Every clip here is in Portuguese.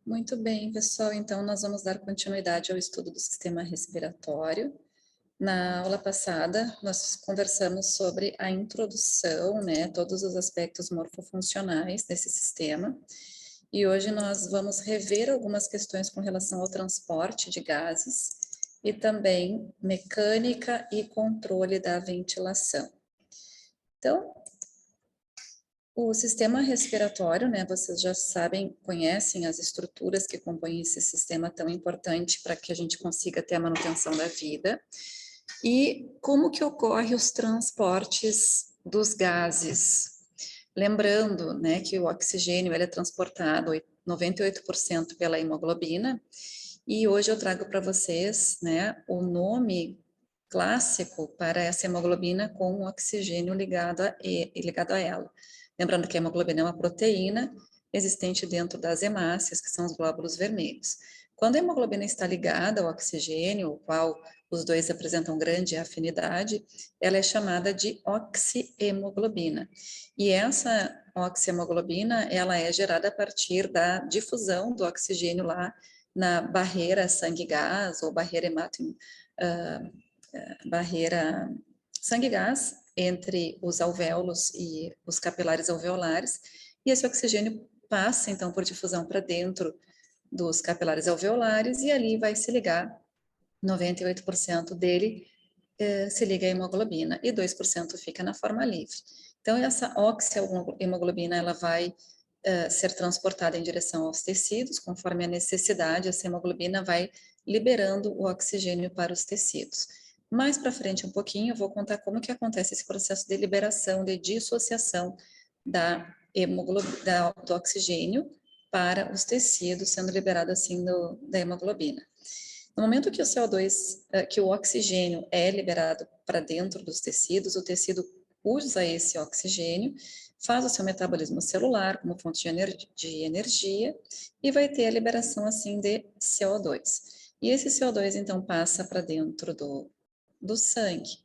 Muito bem, pessoal. Então, nós vamos dar continuidade ao estudo do sistema respiratório. Na aula passada, nós conversamos sobre a introdução, né, todos os aspectos morfofuncionais desse sistema. E hoje nós vamos rever algumas questões com relação ao transporte de gases e também mecânica e controle da ventilação. Então, o sistema respiratório, né, vocês já sabem, conhecem as estruturas que compõem esse sistema tão importante para que a gente consiga ter a manutenção da vida. E como que ocorre os transportes dos gases? Lembrando, né, que o oxigênio ele é transportado 98% pela hemoglobina, e hoje eu trago para vocês, né, o nome clássico para essa hemoglobina com o oxigênio ligado a ela. Lembrando que a hemoglobina é uma proteína existente dentro das hemácias, que são os glóbulos vermelhos. Quando a hemoglobina está ligada ao oxigênio, o qual os dois apresentam grande afinidade, ela é chamada de oxihemoglobina. E essa oxihemoglobina, ela é gerada a partir da difusão do oxigênio lá na barreira sangue-gás ou barreira barreira sangue-gás entre os alvéolos e os capilares alveolares, e esse oxigênio passa, então, por difusão para dentro dos capilares alveolares, e ali vai se ligar, 98% dele se liga à hemoglobina, e 2% fica na forma livre. Então, essa oxihemoglobina, ela vai ser transportada em direção aos tecidos, conforme a necessidade, essa hemoglobina vai liberando o oxigênio para os tecidos. Mais para frente um pouquinho, eu vou contar como que acontece esse processo de liberação, de dissociação do oxigênio para os tecidos, sendo liberado assim da hemoglobina. No momento que o CO2, que o oxigênio é liberado para dentro dos tecidos, o tecido usa esse oxigênio, faz o seu metabolismo celular como fonte de energia e vai ter a liberação assim de CO2. E esse CO2 então passa para dentro do sangue.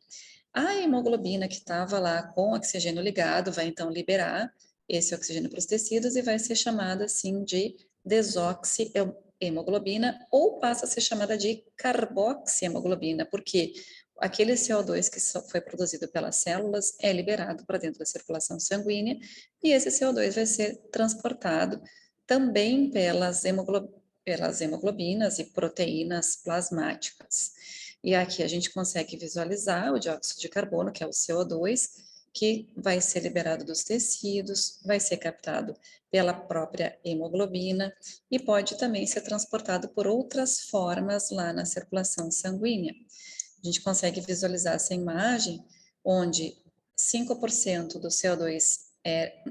A hemoglobina que estava lá com o oxigênio ligado vai então liberar esse oxigênio para os tecidos e vai ser chamada assim de desoxihemoglobina ou passa a ser chamada de carboxihemoglobina, porque aquele CO2 que foi produzido pelas células é liberado para dentro da circulação sanguínea e esse CO2 vai ser transportado também pelas hemoglobinas e proteínas plasmáticas. E aqui a gente consegue visualizar o dióxido de carbono, que é o CO2, que vai ser liberado dos tecidos, vai ser captado pela própria hemoglobina e pode também ser transportado por outras formas lá na circulação sanguínea. A gente consegue visualizar essa imagem onde 5% do CO2 é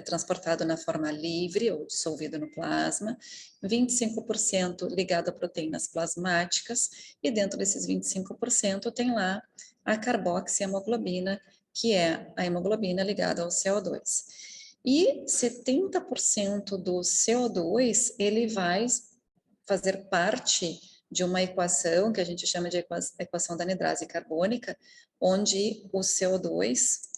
transportado na forma livre ou dissolvido no plasma, 25% ligado a proteínas plasmáticas, e dentro desses 25% tem lá a carboxihemoglobina, que é a hemoglobina ligada ao CO2. E 70% do CO2, ele vai fazer parte de uma equação que a gente chama de equação da anidrase carbônica, onde o CO2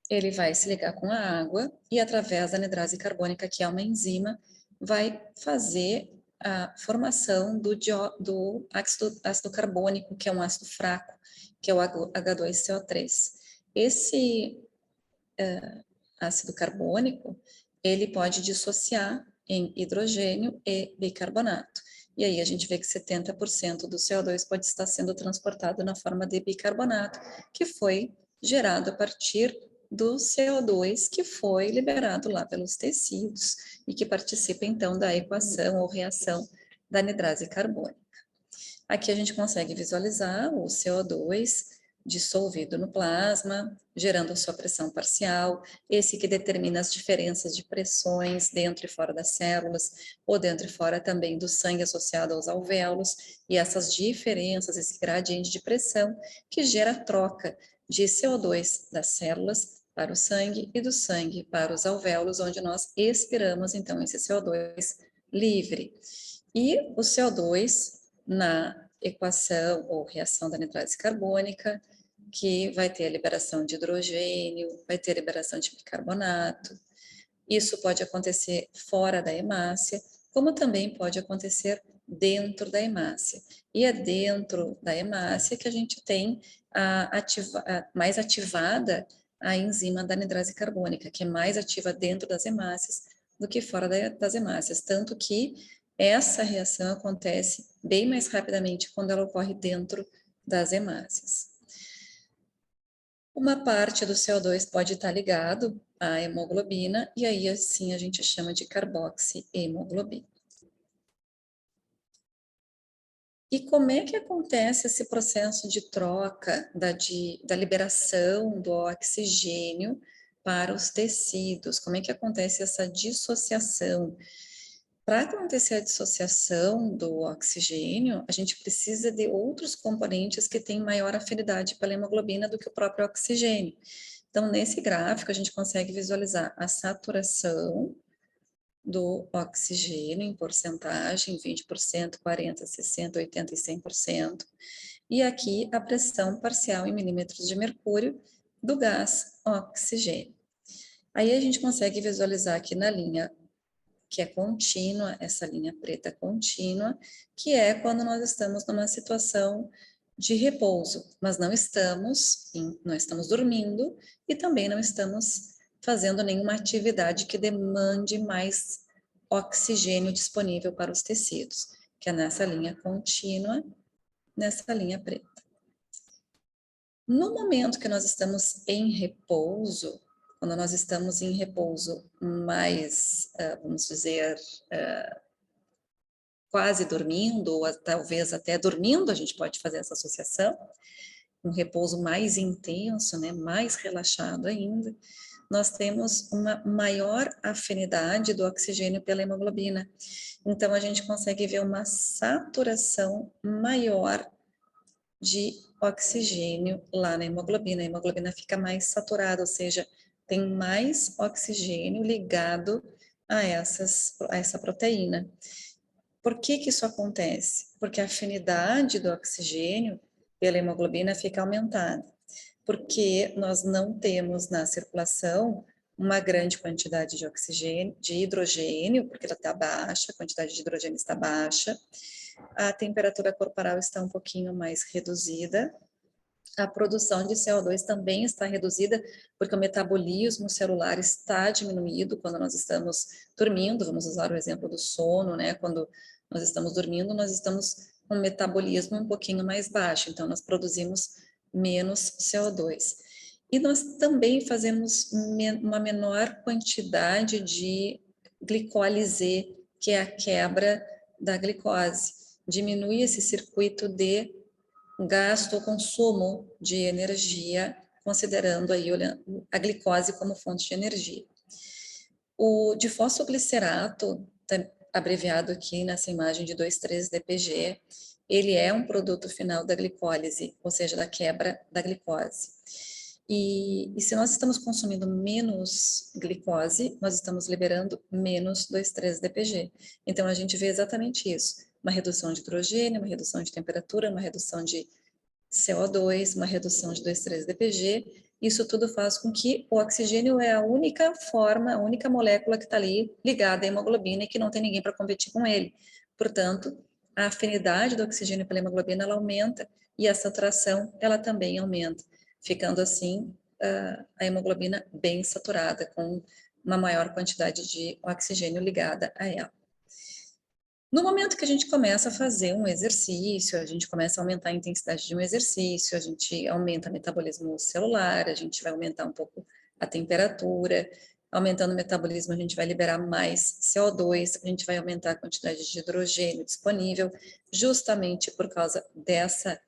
ele vai se ligar com a água e através da anidrase carbônica, que é uma enzima, vai fazer a formação do ácido carbônico, que é um ácido fraco, que é o H2CO3. Esse ácido carbônico, ele pode dissociar em hidrogênio e bicarbonato. E aí a gente vê que 70% do CO2 pode estar sendo transportado na forma de bicarbonato, que foi gerado a partir do CO2 que foi liberado lá pelos tecidos e que participa então da equação ou reação da anidrase carbônica. Aqui a gente consegue visualizar o CO2 dissolvido no plasma, gerando a sua pressão parcial, esse que determina as diferenças de pressões dentro e fora das células, ou dentro e fora também do sangue associado aos alvéolos, e essas diferenças, esse gradiente de pressão, que gera a troca de CO2 das células para o sangue e do sangue para os alvéolos, onde nós expiramos, então, esse CO2 livre. E o CO2 na equação ou reação da anidrase carbônica, que vai ter a liberação de hidrogênio, vai ter a liberação de bicarbonato, Isso pode acontecer fora da hemácia, como também pode acontecer dentro da hemácia. E é dentro da hemácia que a gente tem mais ativada a enzima da anidrase carbônica, que é mais ativa dentro das hemácias do que fora das hemácias. Tanto que essa reação acontece bem mais rapidamente quando ela ocorre dentro das hemácias. Uma parte do CO2 pode estar ligado à hemoglobina, e aí assim a gente chama de carboxihemoglobina. E como é que acontece esse processo de troca da liberação do oxigênio para os tecidos? Como é que acontece essa dissociação? Para acontecer a dissociação do oxigênio, a gente precisa de outros componentes que têm maior afinidade pela hemoglobina do que o próprio oxigênio. Então, nesse gráfico, a gente consegue visualizar a saturação do oxigênio em porcentagem, 20%, 40%, 60%, 80% e 100%. E aqui a pressão parcial em milímetros de mercúrio do gás oxigênio. Aí a gente consegue visualizar aqui na linha que é contínua, essa linha preta contínua, que é quando nós estamos numa situação de repouso, mas não estamos dormindo e também não estamos fazendo nenhuma atividade que demande mais oxigênio disponível para os tecidos, que é nessa linha contínua, nessa linha preta. No momento que nós estamos em repouso, quando nós estamos em repouso mais, vamos dizer, quase dormindo, ou talvez até dormindo, a gente pode fazer essa associação, um repouso mais intenso, né, mais relaxado ainda, nós temos uma maior afinidade do oxigênio pela hemoglobina. Então, a gente consegue ver uma saturação maior de oxigênio lá na hemoglobina. A hemoglobina fica mais saturada, ou seja, tem mais oxigênio ligado a essa proteína. Por que que isso acontece? Porque a afinidade do oxigênio pela hemoglobina fica aumentada. Porque nós não temos na circulação uma grande quantidade de oxigênio, de hidrogênio, porque ela está baixa, a quantidade de hidrogênio está baixa, a temperatura corporal está um pouquinho mais reduzida, a produção de CO2 também está reduzida, porque o metabolismo celular está diminuído quando nós estamos dormindo. Vamos usar o exemplo do sono, né? Quando nós estamos dormindo, nós estamos com um metabolismo um pouquinho mais baixo, então nós produzimos menos CO2. E nós também fazemos uma menor quantidade de glicólise, que é a quebra da glicose. Diminui esse circuito de gasto ou consumo de energia, considerando aí a glicose como fonte de energia. O difosfoglicerato, abreviado aqui nessa imagem de 2,3-DPG, ele é um produto final da glicólise, ou seja, da quebra da glicose. E se nós estamos consumindo menos glicose, nós estamos liberando menos 2,3-DPG. Então, a gente vê exatamente isso. Uma redução de hidrogênio, uma redução de temperatura, uma redução de CO2, uma redução de 2,3-DPG. Isso tudo faz com que o oxigênio é a única forma, a única molécula que está ali ligada à hemoglobina e que não tem ninguém para competir com ele. Portanto, a afinidade do oxigênio pela hemoglobina ela aumenta e a saturação ela também aumenta, ficando assim a hemoglobina bem saturada, com uma maior quantidade de oxigênio ligada a ela. No momento que a gente começa a fazer um exercício, a gente começa a aumentar a intensidade de um exercício, a gente aumenta o metabolismo celular, a gente vai aumentar um pouco a temperatura, aumentando o metabolismo a gente vai liberar mais CO2, a gente vai aumentar a quantidade de hidrogênio disponível, justamente por causa dessa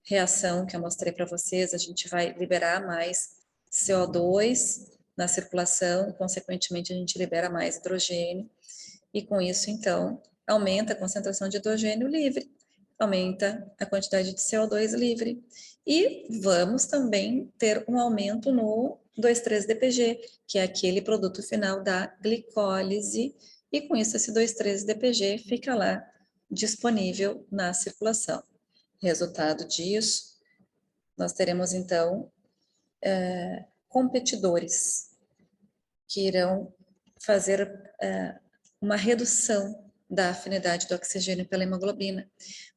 reação que eu mostrei para vocês, a gente vai liberar mais CO2 na circulação, consequentemente a gente libera mais hidrogênio, e com isso, então, aumenta a concentração de hidrogênio livre, aumenta a quantidade de CO2 livre. E vamos também ter um aumento no 2,3-DPG, que é aquele produto final da glicólise, e com isso esse 2,3-DPG fica lá disponível na circulação. Resultado disso, nós teremos então competidores que irão fazer uma redução da afinidade do oxigênio pela hemoglobina,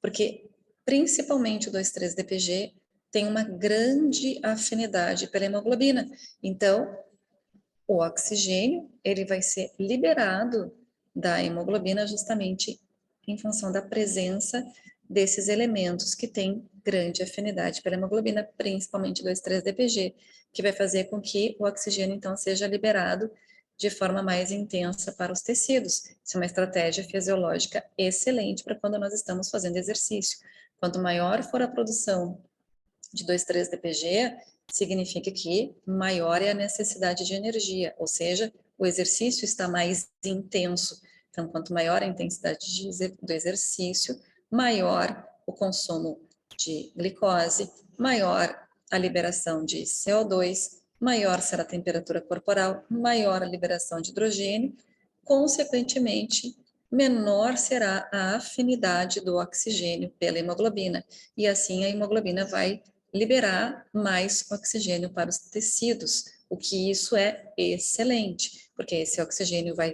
porque principalmente o 2,3-DPG tem uma grande afinidade pela hemoglobina. Então, o oxigênio, ele vai ser liberado da hemoglobina justamente em função da presença desses elementos que têm grande afinidade pela hemoglobina, principalmente 2,3-DPG, que vai fazer com que o oxigênio, então, seja liberado de forma mais intensa para os tecidos. Isso é uma estratégia fisiológica excelente para quando nós estamos fazendo exercício. Quanto maior for a produção de 2,3-DPG, significa que maior é a necessidade de energia, ou seja, o exercício está mais intenso. Então, quanto maior a intensidade do exercício, maior o consumo de glicose, maior a liberação de CO2, maior será a temperatura corporal, maior a liberação de hidrogênio, consequentemente, menor será a afinidade do oxigênio pela hemoglobina, e assim a hemoglobina vai liberar mais oxigênio para os tecidos, o que isso é excelente, porque esse oxigênio vai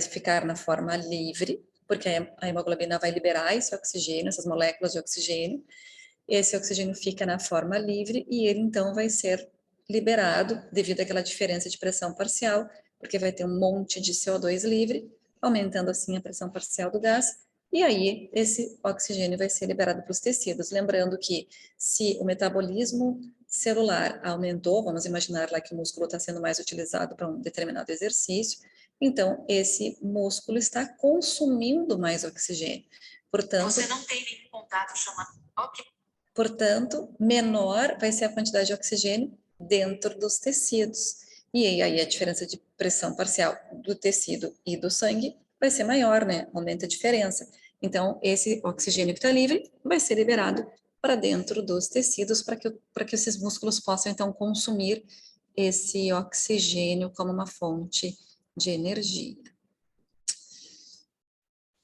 ficar na forma livre, porque a hemoglobina vai liberar esse oxigênio, essas moléculas de oxigênio, esse oxigênio fica na forma livre e ele então vai ser liberado devido àquela diferença de pressão parcial, porque vai ter um monte de CO2 livre, aumentando assim a pressão parcial do gás, e aí esse oxigênio vai ser liberado para os tecidos. Lembrando que se o metabolismo celular aumentou, vamos imaginar lá que o músculo está sendo mais utilizado para um determinado exercício, então esse músculo está consumindo mais oxigênio. Portanto, você não tem nenhum contato chamado. Ok. Portanto, menor vai ser a quantidade de oxigênio dentro dos tecidos. E aí a diferença de pressão parcial do tecido e do sangue vai ser maior, né? Aumenta a diferença. Então, esse oxigênio que está livre vai ser liberado para dentro dos tecidos para que esses músculos possam, então, consumir esse oxigênio como uma fonte de energia.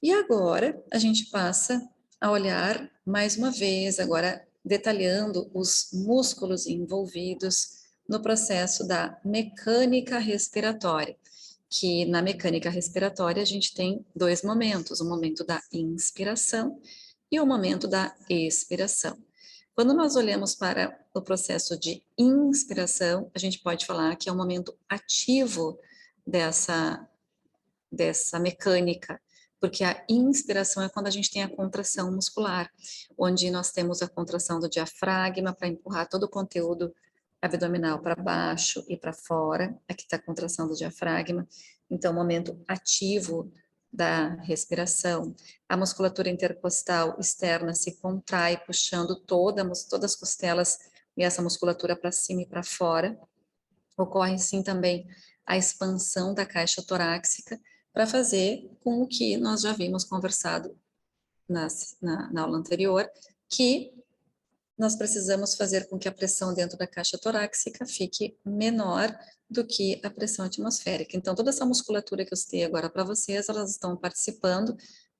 E agora, a gente passa a olhar mais uma vez, agora detalhando os músculos envolvidos no processo da mecânica respiratória, que na mecânica respiratória a gente tem dois momentos, o momento da inspiração e o momento da expiração. Quando nós olhamos para o processo de inspiração, a gente pode falar que é o momento ativo dessa mecânica, porque a inspiração é quando a gente tem a contração muscular, onde nós temos a contração do diafragma para empurrar todo o conteúdo abdominal para baixo e para fora. Aqui está a contração do diafragma. Então, momento ativo da respiração. A musculatura intercostal externa se contrai, puxando todas as costelas e essa musculatura para cima e para fora. Ocorre, sim, também a expansão da caixa torácica, para fazer com o que nós já vimos conversado na aula anterior, que nós precisamos fazer com que a pressão dentro da caixa torácica fique menor do que a pressão atmosférica. Então, toda essa musculatura que eu citei agora para vocês, elas estão participando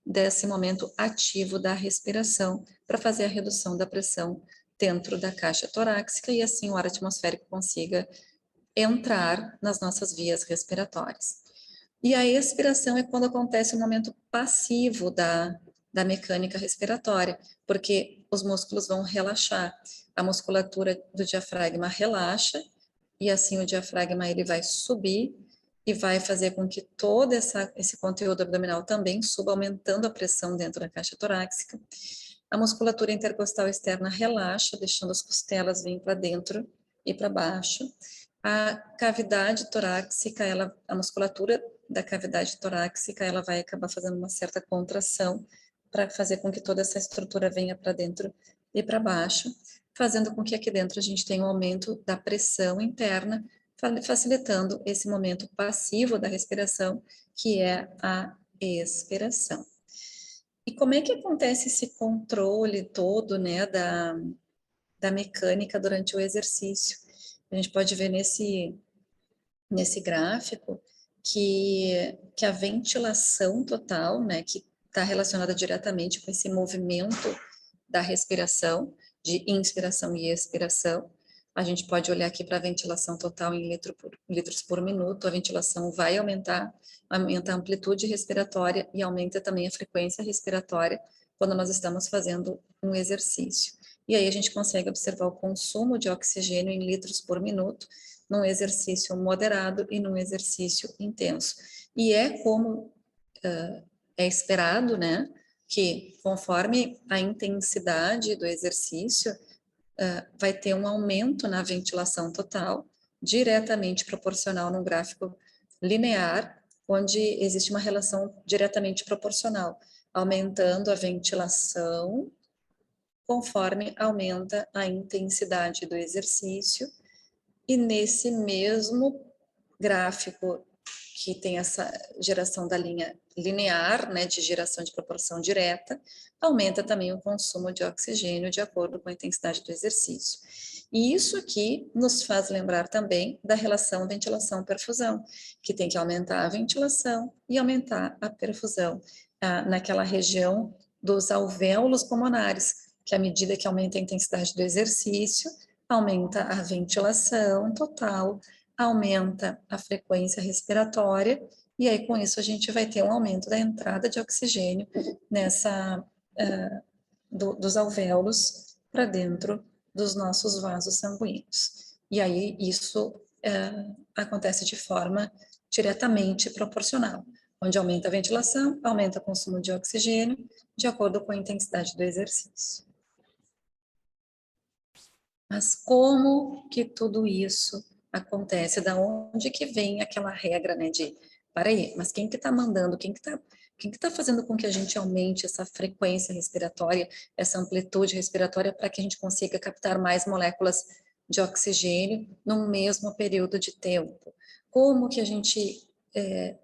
desse momento ativo da respiração para fazer a redução da pressão dentro da caixa torácica e assim o ar atmosférico consiga entrar nas nossas vias respiratórias. E a expiração é quando acontece o momento passivo da mecânica respiratória, porque os músculos vão relaxar, a musculatura do diafragma relaxa, e assim o diafragma ele vai subir e vai fazer com que todo esse conteúdo abdominal também suba, aumentando a pressão dentro da caixa torácica. A musculatura intercostal externa relaxa, deixando as costelas vir para dentro e para baixo. A cavidade torácica, a musculatura da cavidade torácica, ela vai acabar fazendo uma certa contração para fazer com que toda essa estrutura venha para dentro e para baixo, fazendo com que aqui dentro a gente tenha um aumento da pressão interna, facilitando esse momento passivo da respiração, que é a expiração. E como é que acontece esse controle todo, né, da mecânica durante o exercício? A gente pode ver nesse gráfico que a ventilação total, né, que está relacionada diretamente com esse movimento da respiração, de inspiração e expiração, A gente pode olhar aqui para a ventilação total em litros por minuto. A ventilação vai aumentar, aumenta a amplitude respiratória e aumenta também a frequência respiratória quando nós estamos fazendo um exercício. E aí a gente consegue observar o consumo de oxigênio em litros por minuto num exercício moderado e num exercício intenso. E é como é esperado, né, que conforme a intensidade do exercício, vai ter um aumento na ventilação total, diretamente proporcional num gráfico linear, onde existe uma relação diretamente proporcional, aumentando a ventilação conforme aumenta a intensidade do exercício, e nesse mesmo gráfico que tem essa geração da linha linear, né, de geração de proporção direta, aumenta também o consumo de oxigênio de acordo com a intensidade do exercício. E isso aqui nos faz lembrar também da relação ventilação-perfusão, que tem que aumentar a ventilação e aumentar a perfusão naquela região dos alvéolos pulmonares, que à medida que aumenta a intensidade do exercício, aumenta a ventilação total, aumenta a frequência respiratória, e aí com isso a gente vai ter um aumento da entrada de oxigênio dos alvéolos para dentro dos nossos vasos sanguíneos. E aí isso acontece de forma diretamente proporcional, onde aumenta a ventilação, aumenta o consumo de oxigênio, de acordo com a intensidade do exercício. Mas como que tudo isso acontece? Da onde que vem aquela regra, né, de, peraí, mas quem que tá mandando, quem que tá fazendo com que a gente aumente essa frequência respiratória, essa amplitude respiratória, para que a gente consiga captar mais moléculas de oxigênio no mesmo período de tempo? Como que a gente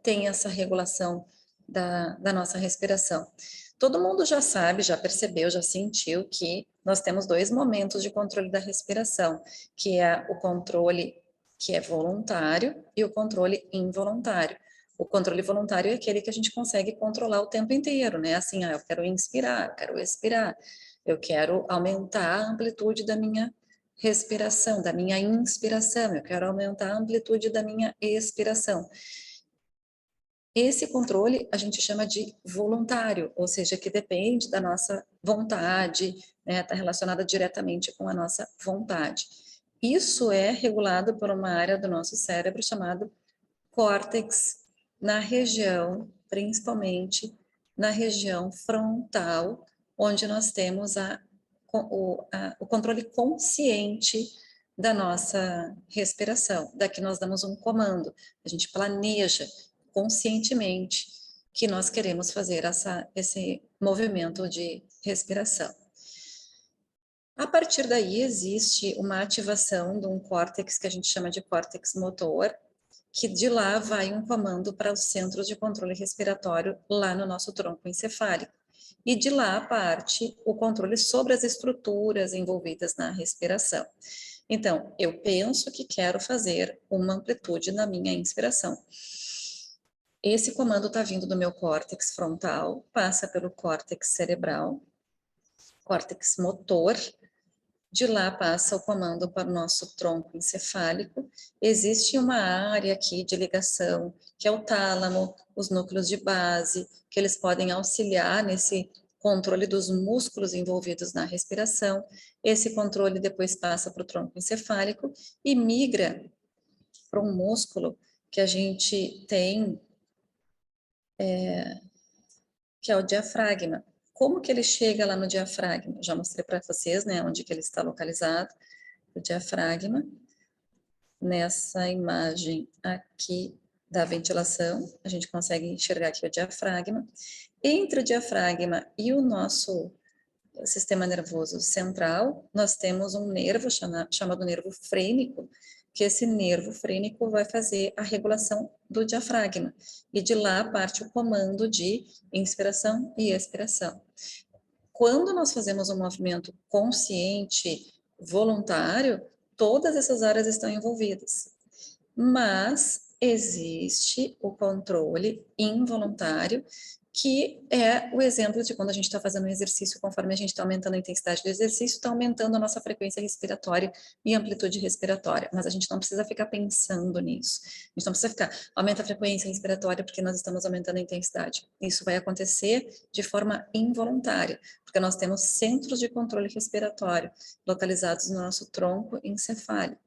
tem essa regulação da nossa respiração? Todo mundo já sabe, já percebeu, já sentiu que nós temos dois momentos de controle da respiração, que é o controle que é voluntário e o controle involuntário. O controle voluntário é aquele que a gente consegue controlar o tempo inteiro, né? Assim, eu quero inspirar, eu quero expirar, eu quero aumentar a amplitude da minha respiração, da minha inspiração, eu quero aumentar a amplitude da minha expiração. Esse controle a gente chama de voluntário, ou seja, que depende da nossa vontade, né, está relacionada diretamente com a nossa vontade. Isso é regulado por uma área do nosso cérebro chamado córtex, na região, principalmente na região frontal, onde nós temos o controle consciente da nossa respiração. Daqui nós damos um comando, a gente planeja conscientemente que nós queremos fazer esse movimento de respiração. A partir daí existe uma ativação de um córtex que a gente chama de córtex motor, que de lá vai um comando para os centros de controle respiratório lá no nosso tronco encefálico. E de lá parte o controle sobre as estruturas envolvidas na respiração. Então, eu penso que quero fazer uma amplitude na minha inspiração. Esse comando está vindo do meu córtex frontal, passa pelo córtex cerebral, córtex motor, de lá passa o comando para o nosso tronco encefálico. Existe uma área aqui de ligação, que é o tálamo, os núcleos de base, que eles podem auxiliar nesse controle dos músculos envolvidos na respiração. Esse controle depois passa para o tronco encefálico e migra para um músculo que a gente tem, que é o diafragma. Como que ele chega lá no diafragma? Já mostrei para vocês, né, onde que ele está localizado. O diafragma, nessa imagem aqui da ventilação, a gente consegue enxergar aqui o diafragma. Entre o diafragma e o nosso sistema nervoso central, nós temos um nervo chamado nervo frênico, que esse nervo frênico vai fazer a regulação do diafragma. E de lá parte o comando de inspiração e expiração. Quando nós fazemos um movimento consciente, voluntário, todas essas áreas estão envolvidas. Mas existe o controle involuntário, que é o exemplo de quando a gente está fazendo um exercício, conforme a gente está aumentando a intensidade do exercício, está aumentando a nossa frequência respiratória e amplitude respiratória, mas a gente não precisa ficar pensando nisso, a gente não precisa ficar, aumenta a frequência respiratória porque nós estamos aumentando a intensidade, isso vai acontecer de forma involuntária, porque nós temos centros de controle respiratório localizados no nosso tronco encefálico,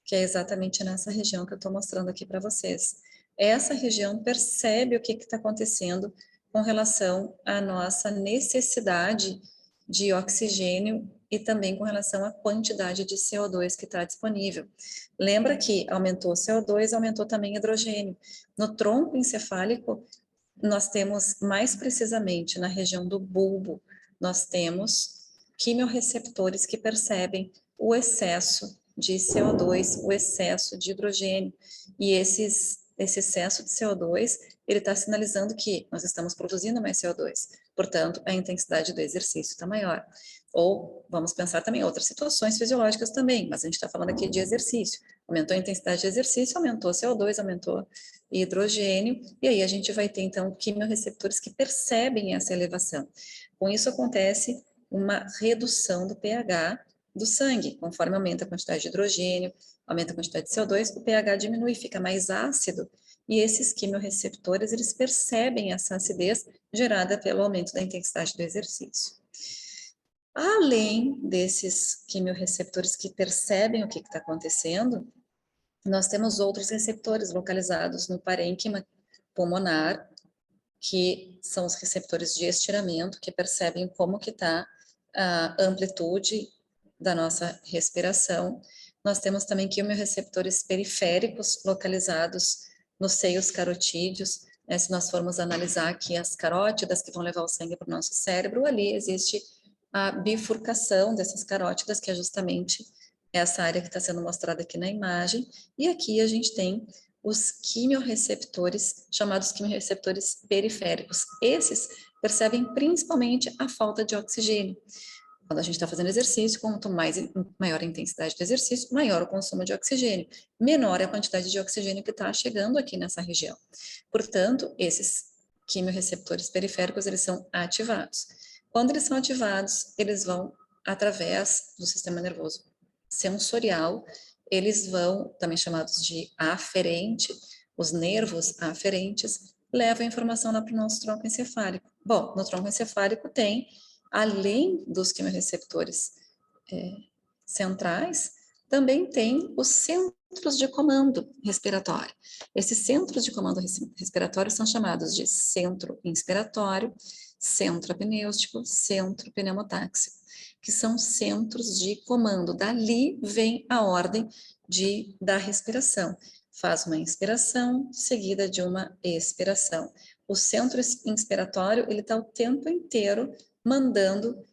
que é exatamente nessa região que eu estou mostrando aqui para vocês. Essa região percebe o que está acontecendo com relação à nossa necessidade de oxigênio e também com relação à quantidade de CO2 que está disponível. Lembra que aumentou CO2, aumentou também hidrogênio. No tronco encefálico, nós temos mais precisamente na região do bulbo, nós temos quimiorreceptores que percebem o excesso de CO2, o excesso de hidrogênio. E esse excesso de CO2, ele está sinalizando que nós estamos produzindo mais CO2. Portanto, a intensidade do exercício está maior. Ou vamos pensar também em outras situações fisiológicas também, mas a gente está falando aqui de exercício. Aumentou a intensidade de exercício, aumentou CO2, aumentou hidrogênio, e aí a gente vai ter, então, quimiorreceptores que percebem essa elevação. Com isso acontece uma redução do pH do sangue, conforme aumenta a quantidade de hidrogênio, aumenta a quantidade de CO2, o pH diminui, fica mais ácido, e esses quimiorreceptores, eles percebem essa acidez gerada pelo aumento da intensidade do exercício. Além desses quimiorreceptores que percebem o que está acontecendo, nós temos outros receptores localizados no parênquima pulmonar, que são os receptores de estiramento, que percebem como que está a amplitude da nossa respiração. Nós temos também quimiorreceptores periféricos localizados nos seios carotídeos, né? Se nós formos analisar aqui as carótidas que vão levar o sangue para o nosso cérebro, ali existe a bifurcação dessas carótidas, que é justamente essa área que está sendo mostrada aqui na imagem, e aqui a gente tem os quimiorreceptores, chamados quimiorreceptores periféricos. Esses percebem principalmente a falta de oxigênio. Quando a gente está fazendo exercício, quanto maior a intensidade do exercício, maior o consumo de oxigênio, menor é a quantidade de oxigênio que está chegando aqui nessa região. Portanto, esses quimiorreceptores periféricos, eles são ativados. Quando eles são ativados, eles vão através do sistema nervoso sensorial, eles vão, também chamados de aferente, os nervos aferentes, levam a informação lá para o nosso tronco encefálico. Bom, no tronco encefálico tem, além dos quimiorreceptores centrais, também tem os centros de comando respiratório. Esses centros de comando respiratório são chamados de centro inspiratório, centro apnêutico, centro pneumotáxico, que são centros de comando. Dali vem a ordem da respiração. Faz uma inspiração seguida de uma expiração. O centro inspiratório, ele está o tempo inteiro mandando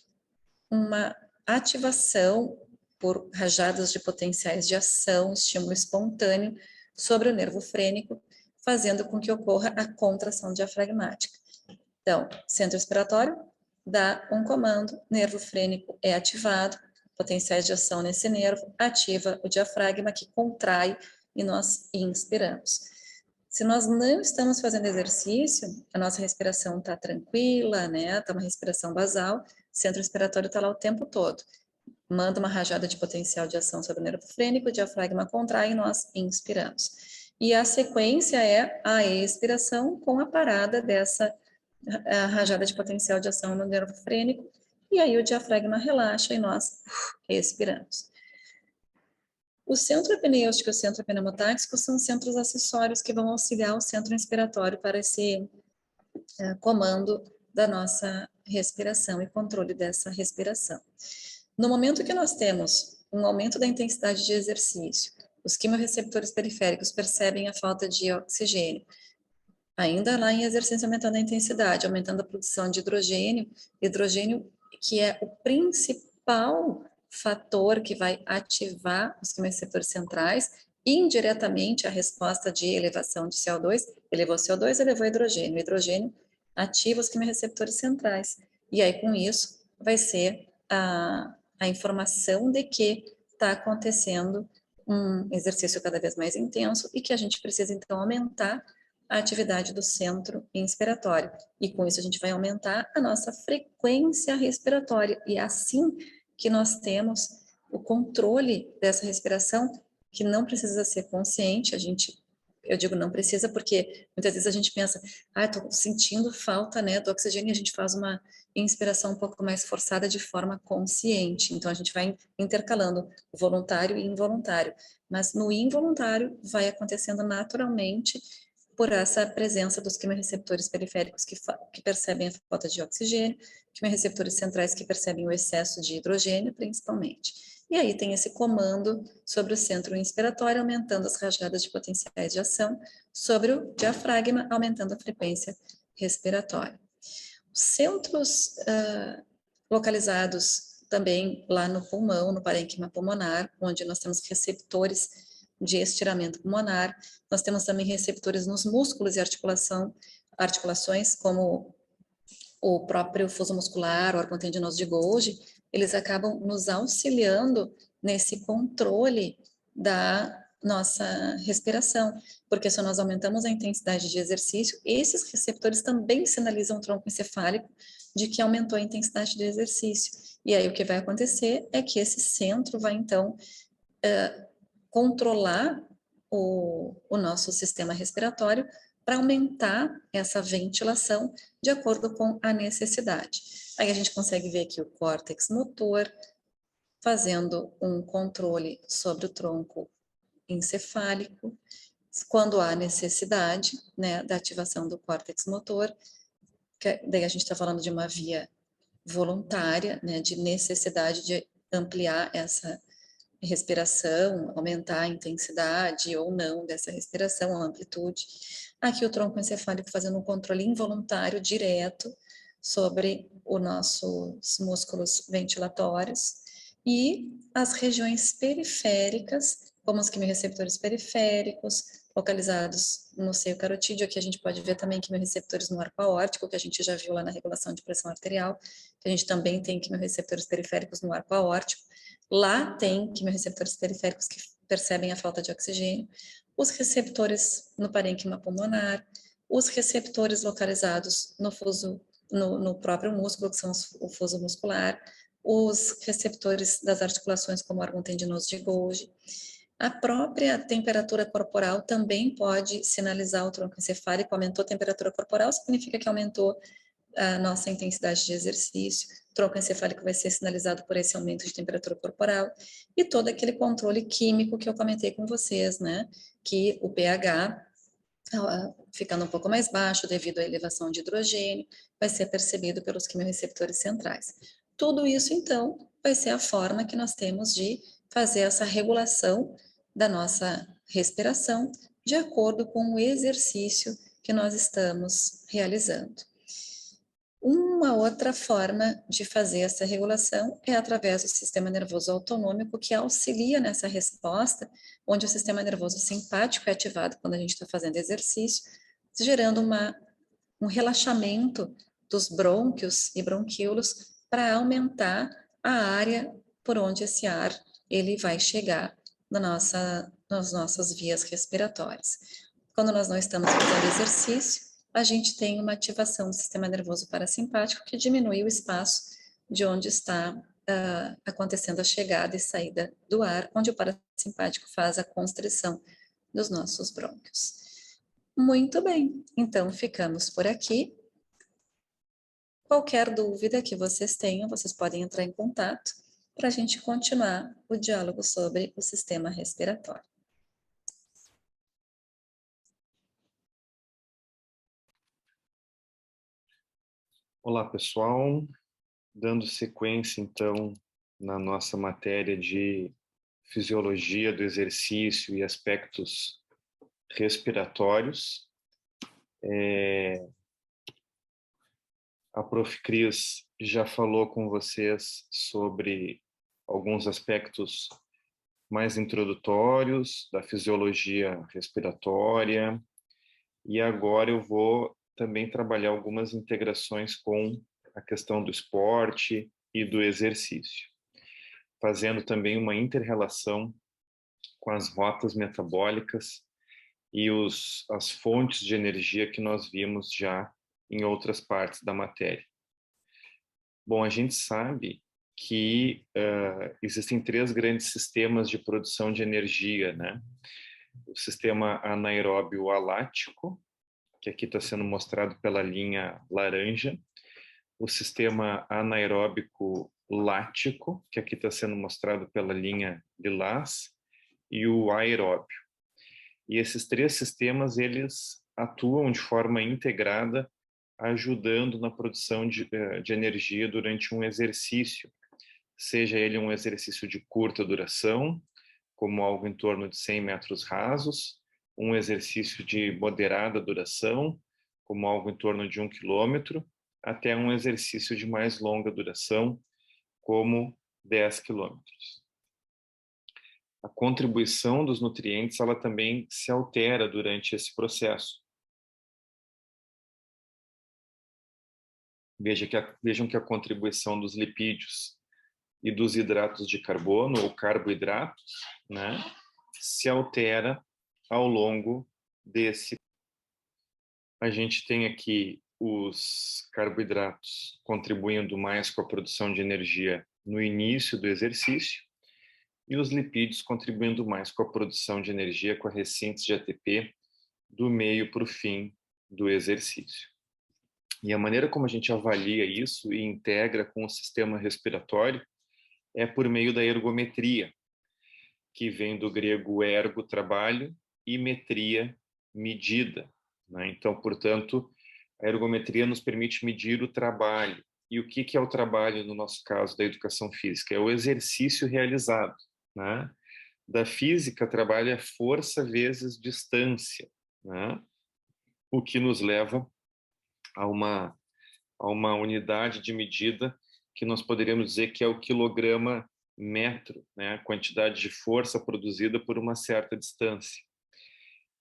uma ativação por rajadas de potenciais de ação, estímulo espontâneo sobre o nervo frênico, fazendo com que ocorra a contração diafragmática. Então, centro expiratório dá um comando, nervo frênico é ativado, potenciais de ação nesse nervo, ativa o diafragma que contrai e nós inspiramos. Se nós não estamos fazendo exercício, a nossa respiração está tranquila, né? Está uma respiração basal, o centro respiratório está lá o tempo todo. Manda uma rajada de potencial de ação sobre o nervo frênico, o diafragma contrai e nós inspiramos. E a sequência é a expiração com a parada dessa rajada de potencial de ação no nervo frênico, e aí o diafragma relaxa e nós expiramos. O centro apnêutico e o centro pneumotáxico são centros acessórios que vão auxiliar o centro inspiratório para esse comando da nossa respiração e controle dessa respiração. No momento que nós temos um aumento da intensidade de exercício, os quimiorreceptores periféricos percebem a falta de oxigênio, ainda lá em exercício aumentando a intensidade, aumentando a produção de hidrogênio que é o principal fator que vai ativar os quimiorreceptores centrais, indiretamente a resposta de elevação de CO2, elevou CO2, elevou hidrogênio ativa os quimiorreceptores centrais, e aí com isso vai ser a informação de que está acontecendo um exercício cada vez mais intenso e que a gente precisa então aumentar a atividade do centro inspiratório. E com isso a gente vai aumentar a nossa frequência respiratória. E é assim que nós temos o controle dessa respiração, que não precisa ser consciente, eu digo não precisa porque muitas vezes a gente pensa, estou sentindo falta, né, do oxigênio, e a gente faz uma inspiração um pouco mais forçada de forma consciente. Então a gente vai intercalando voluntário e involuntário. Mas no involuntário vai acontecendo naturalmente por essa presença dos quimiorreceptores periféricos que percebem a falta de oxigênio, quimiorreceptores centrais que percebem o excesso de hidrogênio, principalmente. E aí tem esse comando sobre o centro inspiratório, aumentando as rajadas de potenciais de ação, sobre o diafragma, aumentando a frequência respiratória. Os centros localizados também lá no pulmão, no parênquima pulmonar, onde nós temos receptores de estiramento pulmonar, nós temos também receptores nos músculos e articulações, como o próprio fuso muscular, o órgão tendinoso de Golgi, eles acabam nos auxiliando nesse controle da nossa respiração, porque se nós aumentamos a intensidade de exercício, esses receptores também sinalizam o tronco encefálico de que aumentou a intensidade do exercício. E aí o que vai acontecer é que esse centro vai então controlar o nosso sistema respiratório para aumentar essa ventilação de acordo com a necessidade. Aí a gente consegue ver aqui o córtex motor fazendo um controle sobre o tronco encefálico, quando há necessidade, né, da ativação do córtex motor, que daí a gente está falando de uma via voluntária, né, de necessidade de ampliar essa respiração, aumentar a intensidade ou não dessa respiração, a amplitude. Aqui o tronco encefálico fazendo um controle involuntário direto sobre os nossos músculos ventilatórios e as regiões periféricas, como os quimiorreceptores periféricos, localizados no seio carotídeo. Aqui a gente pode ver também quimiorreceptores no arco aórtico, que a gente já viu lá na regulação de pressão arterial, que a gente também tem quimiorreceptores periféricos no arco aórtico. Lá tem quimiorreceptores periféricos que percebem a falta de oxigênio, os receptores no parênquima pulmonar, os receptores localizados no próprio músculo, que são o fuso muscular, os receptores das articulações, como o órgão tendinoso de Golgi. A própria temperatura corporal também pode sinalizar o tronco encefálico. Aumentou a temperatura corporal, significa que aumentou a nossa intensidade de exercício. O tronco encefálico vai ser sinalizado por esse aumento de temperatura corporal e todo aquele controle químico que eu comentei com vocês, né? Que o pH, ficando um pouco mais baixo devido à elevação de hidrogênio, vai ser percebido pelos quimiorreceptores centrais. Tudo isso, então, vai ser a forma que nós temos de fazer essa regulação da nossa respiração de acordo com o exercício que nós estamos realizando. Uma outra forma de fazer essa regulação é através do sistema nervoso autonômico, que auxilia nessa resposta, onde o sistema nervoso simpático é ativado quando a gente está fazendo exercício, gerando um relaxamento dos brônquios e bronquíolos para aumentar a área por onde esse ar ele vai chegar nas nossas vias respiratórias. Quando nós não estamos fazendo exercício, a gente tem uma ativação do sistema nervoso parasimpático que diminui o espaço de onde está acontecendo a chegada e saída do ar, onde o parasimpático faz a constrição dos nossos brônquios. Muito bem, então ficamos por aqui. Qualquer dúvida que vocês tenham, vocês podem entrar em contato para a gente continuar o diálogo sobre o sistema respiratório. Olá, pessoal. Dando sequência, então, na nossa matéria de fisiologia do exercício e aspectos respiratórios. A Prof. Cris já falou com vocês sobre alguns aspectos mais introdutórios da fisiologia respiratória, e agora eu vou também trabalhar algumas integrações com a questão do esporte e do exercício, fazendo também uma inter-relação com as rotas metabólicas e as fontes de energia que nós vimos já em outras partes da matéria. Bom, a gente sabe que existem 3 grandes sistemas de produção de energia, né? O sistema anaeróbio alático, que aqui está sendo mostrado pela linha laranja, o sistema anaeróbico lático, que aqui está sendo mostrado pela linha lilás, e o aeróbio. E esses 3 sistemas, eles atuam de forma integrada, ajudando na produção de energia durante um exercício, seja ele um exercício de curta duração, como algo em torno de 100 metros rasos, um exercício de moderada duração, como algo em torno de 1 quilômetro, até um exercício de mais longa duração, como 10 quilômetros. A contribuição dos nutrientes, ela também se altera durante esse processo. Vejam que a contribuição dos lipídios e dos hidratos de carbono, ou carboidratos, né, se altera ao longo desse. A gente tem aqui os carboidratos contribuindo mais com a produção de energia no início do exercício e os lipídios contribuindo mais com a produção de energia, com a recintes de ATP do meio para o fim do exercício. E a maneira como a gente avalia isso e integra com o sistema respiratório é por meio da ergometria, que vem do grego ergo, trabalho, e metria, medida, né? Então, portanto, a ergometria nos permite medir o trabalho. E o que é o trabalho, no nosso caso, da educação física? É o exercício realizado, né? Da física, trabalho é força vezes distância, né? O que nos leva a uma unidade de medida que nós poderíamos dizer que é o quilograma metro, né? A quantidade de força produzida por uma certa distância.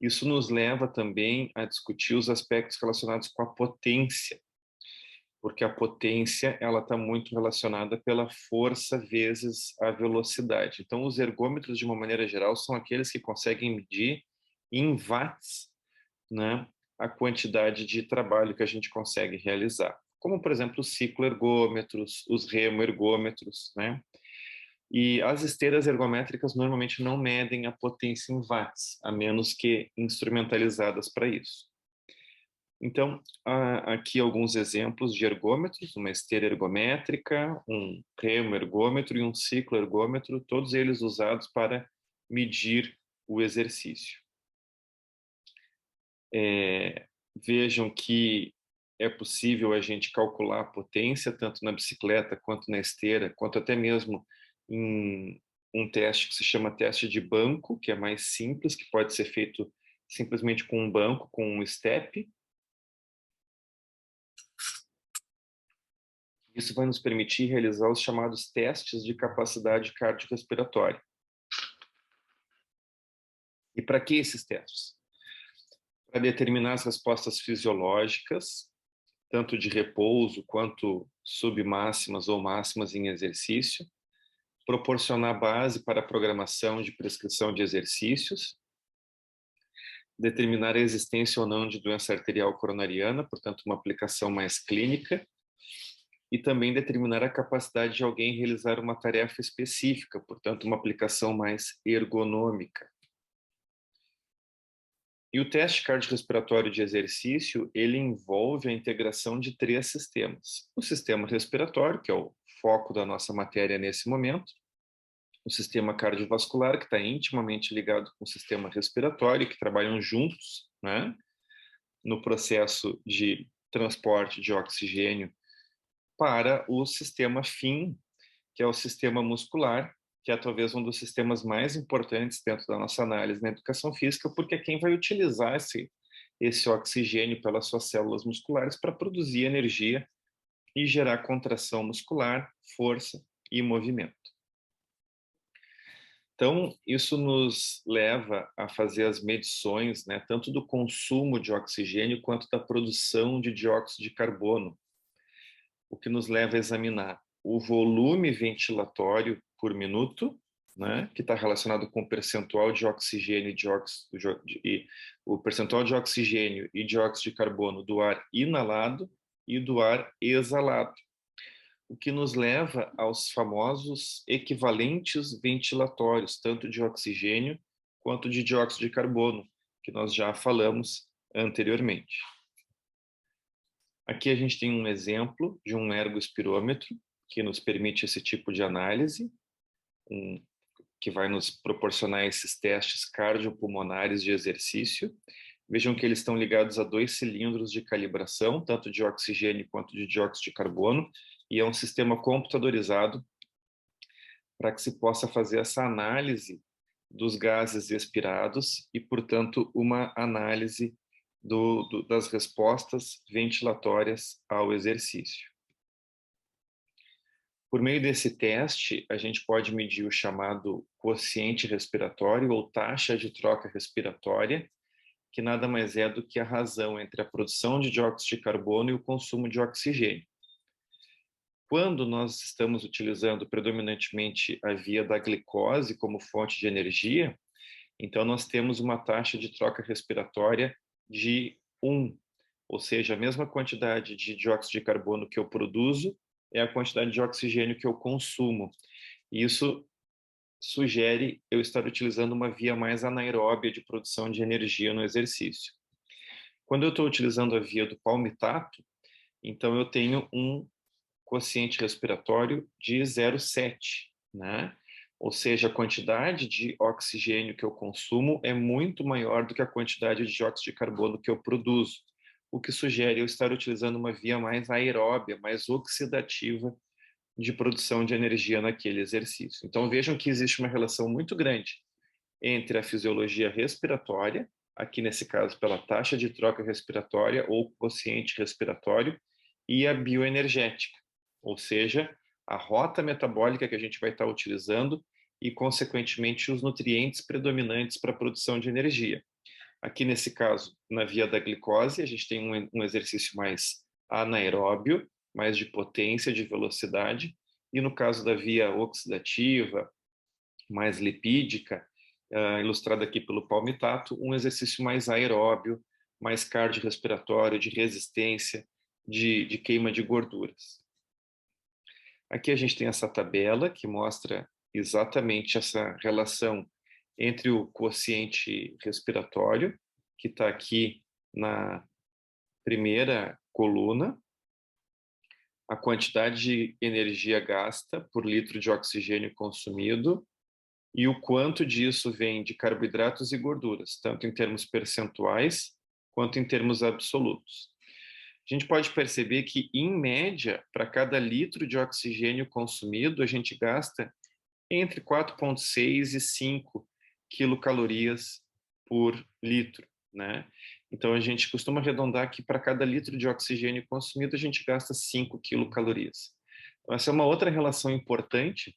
Isso nos leva também a discutir os aspectos relacionados com a potência, porque a potência ela está muito relacionada pela força vezes a velocidade. Então, os ergômetros, de uma maneira geral, são aqueles que conseguem medir em watts, né, a quantidade de trabalho que a gente consegue realizar. Como, por exemplo, os cicloergômetros, os remoergômetros, né? E as esteiras ergométricas normalmente não medem a potência em watts, a menos que instrumentalizadas para isso. Então, aqui alguns exemplos de ergômetros, uma esteira ergométrica, um remoergômetro e um cicloergômetro, todos eles usados para medir o exercício. Vejam que é possível a gente calcular a potência tanto na bicicleta quanto na esteira, quanto até mesmo em um teste que se chama teste de banco, que é mais simples, que pode ser feito simplesmente com um banco, com um step. Isso vai nos permitir realizar os chamados testes de capacidade cardiorrespiratória. E para que esses testes? Para determinar as respostas fisiológicas, tanto de repouso quanto submáximas ou máximas em exercício, proporcionar base para a programação de prescrição de exercícios, determinar a existência ou não de doença arterial coronariana, portanto, uma aplicação mais clínica, e também determinar a capacidade de alguém realizar uma tarefa específica, portanto, uma aplicação mais ergonômica. E o teste cardiorrespiratório de exercício, ele envolve a integração de 3 sistemas. O sistema respiratório, que é o foco da nossa matéria nesse momento, o sistema cardiovascular, que está intimamente ligado com o sistema respiratório, que trabalham juntos, né, no processo de transporte de oxigênio, para o sistema fim, que é o sistema muscular, que é talvez um dos sistemas mais importantes dentro da nossa análise na educação física, porque é quem vai utilizar esse oxigênio pelas suas células musculares para produzir energia e gerar contração muscular, força e movimento. Então, isso nos leva a fazer as medições, né, tanto do consumo de oxigênio quanto da produção de dióxido de carbono, o que nos leva a examinar o volume ventilatório por minuto, né, que está relacionado com o percentual de oxigênio e o percentual de oxigênio e dióxido de carbono do ar inalado e do ar exalado, o que nos leva aos famosos equivalentes ventilatórios, tanto de oxigênio quanto de dióxido de carbono, que nós já falamos anteriormente. Aqui a gente tem um exemplo de um ergospirômetro, que nos permite esse tipo de análise, que vai nos proporcionar esses testes cardiopulmonares de exercício. Vejam que eles estão ligados a 2 cilindros de calibração, tanto de oxigênio quanto de dióxido de carbono, e é um sistema computadorizado para que se possa fazer essa análise dos gases expirados e, portanto, uma análise das respostas ventilatórias ao exercício. Por meio desse teste, a gente pode medir o chamado quociente respiratório ou taxa de troca respiratória, que nada mais é do que a razão entre a produção de dióxido de carbono e o consumo de oxigênio. Quando nós estamos utilizando predominantemente a via da glicose como fonte de energia, então nós temos uma taxa de troca respiratória de 1, ou seja, a mesma quantidade de dióxido de carbono que eu produzo é a quantidade de oxigênio que eu consumo. Isso sugere eu estar utilizando uma via mais anaeróbia de produção de energia no exercício. Quando eu estou utilizando a via do palmitato, então eu tenho um quociente respiratório de 0,7, né? Ou seja, a quantidade de oxigênio que eu consumo é muito maior do que a quantidade de dióxido de carbono que eu produzo, o que sugere eu estar utilizando uma via mais aeróbia, mais oxidativa de produção de energia naquele exercício. Então vejam que existe uma relação muito grande entre a fisiologia respiratória, aqui nesse caso pela taxa de troca respiratória ou quociente respiratório, e a bioenergética, ou seja, a rota metabólica que a gente vai estar utilizando e, consequentemente, os nutrientes predominantes para a produção de energia. Aqui, nesse caso, na via da glicose, a gente tem um exercício mais anaeróbio, mais de potência, de velocidade, e no caso da via oxidativa, mais lipídica, ilustrada aqui pelo palmitato, um exercício mais aeróbio, mais cardiorrespiratório, de resistência, de queima de gorduras. Aqui a gente tem essa tabela que mostra exatamente essa relação entre o quociente respiratório, que está aqui na primeira coluna, a quantidade de energia gasta por litro de oxigênio consumido e o quanto disso vem de carboidratos e gorduras, tanto em termos percentuais quanto em termos absolutos. A gente pode perceber que, em média, para cada litro de oxigênio consumido, a gente gasta entre 4,6 e 5 quilocalorias por litro, né? Então, a gente costuma arredondar que para cada litro de oxigênio consumido, a gente gasta 5 quilocalorias. Então, essa é uma outra relação importante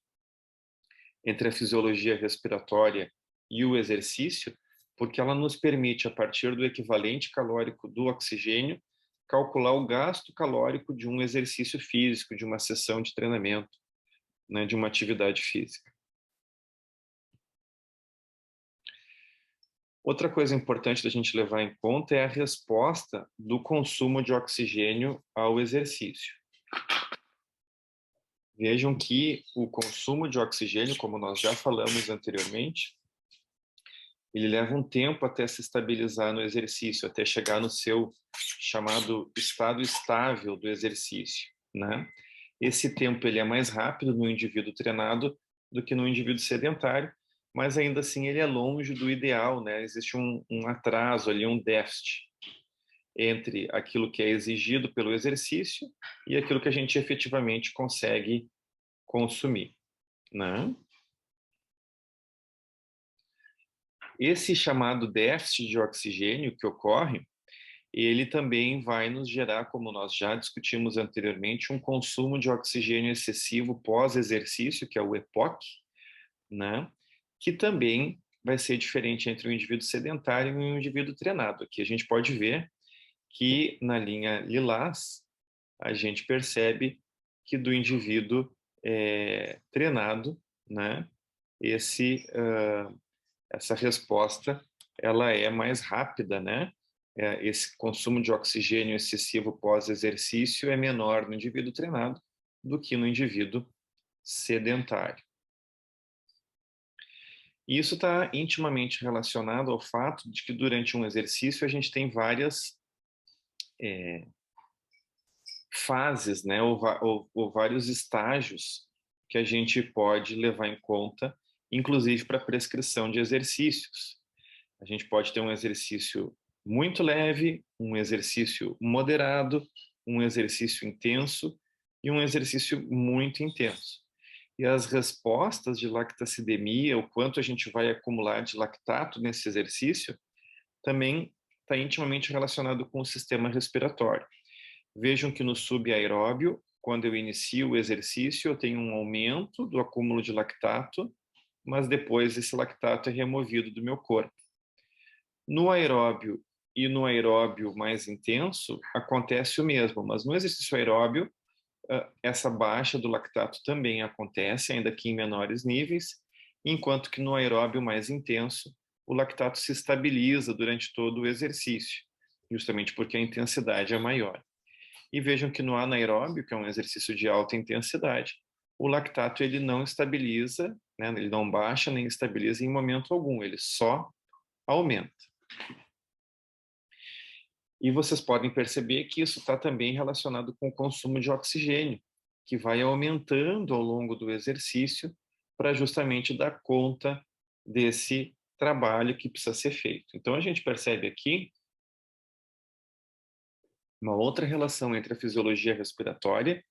entre a fisiologia respiratória e o exercício, porque ela nos permite, a partir do equivalente calórico do oxigênio, calcular o gasto calórico de um exercício físico, de uma sessão de treinamento, né, de uma atividade física. Outra coisa importante da gente levar em conta é a resposta do consumo de oxigênio ao exercício. Vejam que o consumo de oxigênio, como nós já falamos anteriormente, ele leva um tempo até se estabilizar no exercício, até chegar no seu chamado estado estável do exercício, né? Esse tempo ele é mais rápido no indivíduo treinado do que no indivíduo sedentário, mas ainda assim ele é longe do ideal, né? Existe um atraso ali, um déficit entre aquilo que é exigido pelo exercício e aquilo que a gente efetivamente consegue consumir, né? Esse chamado déficit de oxigênio que ocorre, ele também vai nos gerar, como nós já discutimos anteriormente, um consumo de oxigênio excessivo pós-exercício, que é o EPOC, né? Que também vai ser diferente entre um indivíduo sedentário e um indivíduo treinado. Aqui a gente pode ver que na linha lilás, a gente percebe que do indivíduo treinado, né, essa resposta ela é mais rápida, né? Esse consumo de oxigênio excessivo pós-exercício é menor no indivíduo treinado do que no indivíduo sedentário. E isso está intimamente relacionado ao fato de que durante um exercício a gente tem várias fases, né, ou vários estágios que a gente pode levar em conta, inclusive para prescrição de exercícios. A gente pode ter um exercício muito leve, um exercício moderado, um exercício intenso e um exercício muito intenso. E as respostas de lactacidemia, o quanto a gente vai acumular de lactato nesse exercício, também está intimamente relacionado com o sistema respiratório. Vejam que no subaeróbio, quando eu inicio o exercício, eu tenho um aumento do acúmulo de lactato, mas depois esse lactato é removido do meu corpo. No aeróbio e no aeróbio mais intenso, acontece o mesmo, mas no exercício aeróbio, essa baixa do lactato também acontece, ainda que em menores níveis, enquanto que no aeróbio mais intenso, o lactato se estabiliza durante todo o exercício, justamente porque a intensidade é maior. E vejam que no anaeróbio, que é um exercício de alta intensidade, o lactato ele não estabiliza, né, ele não baixa nem estabiliza em momento algum, ele só aumenta. E vocês podem perceber que isso está também relacionado com o consumo de oxigênio, que vai aumentando ao longo do exercício para justamente dar conta desse trabalho que precisa ser feito. Então, a gente percebe aqui uma outra relação entre a fisiologia respiratória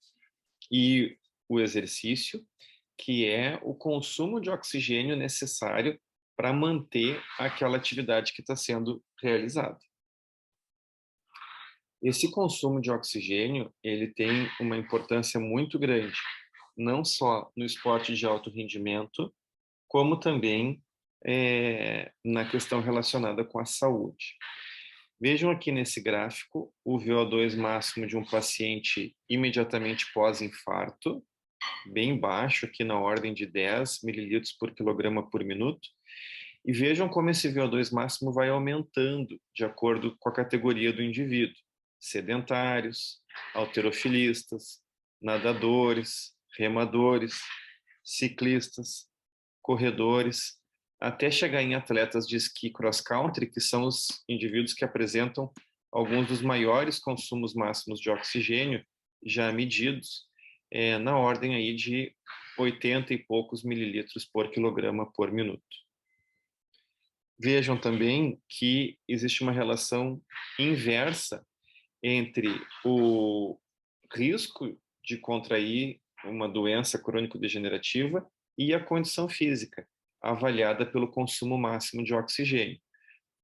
e o exercício, que é o consumo de oxigênio necessário para manter aquela atividade que está sendo realizada. Esse consumo de oxigênio, ele tem uma importância muito grande, não só no esporte de alto rendimento, como também na questão relacionada com a saúde. Vejam aqui nesse gráfico o VO2 máximo de um paciente imediatamente pós-infarto, bem baixo, aqui na ordem de 10 mililitros por quilograma por minuto, e vejam como esse VO2 máximo vai aumentando de acordo com a categoria do indivíduo. Sedentários, halterofilistas, nadadores, remadores, ciclistas, corredores, até chegar em atletas de esqui cross-country, que são os indivíduos que apresentam alguns dos maiores consumos máximos de oxigênio já medidos, na ordem aí de 80 e poucos mililitros por quilograma por minuto. Vejam também que existe uma relação inversa entre o risco de contrair uma doença crônico-degenerativa e a condição física, avaliada pelo consumo máximo de oxigênio.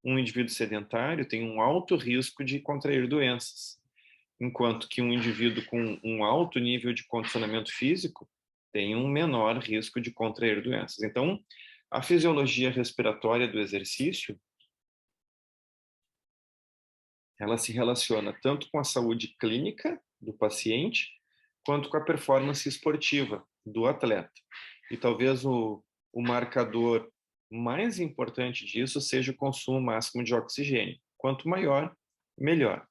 Um indivíduo sedentário tem um alto risco de contrair doenças, enquanto que um indivíduo com um alto nível de condicionamento físico tem um menor risco de contrair doenças. Então, a fisiologia respiratória do exercício, ela se relaciona tanto com a saúde clínica do paciente, quanto com a performance esportiva do atleta. E talvez o marcador mais importante disso seja o consumo máximo de oxigênio. Quanto maior, melhor.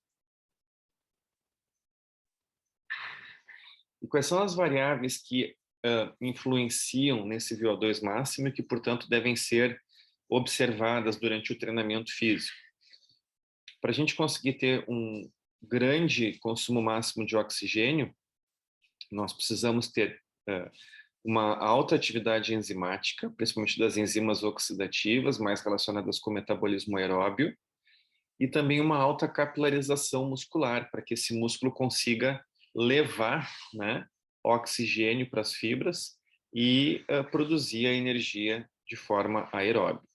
E quais são as variáveis que influenciam nesse VO2 máximo e que, portanto, devem ser observadas durante o treinamento físico? Para a gente conseguir ter um grande consumo máximo de oxigênio, nós precisamos ter uma alta atividade enzimática, principalmente das enzimas oxidativas, mais relacionadas com o metabolismo aeróbio, e também uma alta capilarização muscular, para que esse músculo consiga levar, né, oxigênio para as fibras e produzir a energia de forma aeróbica.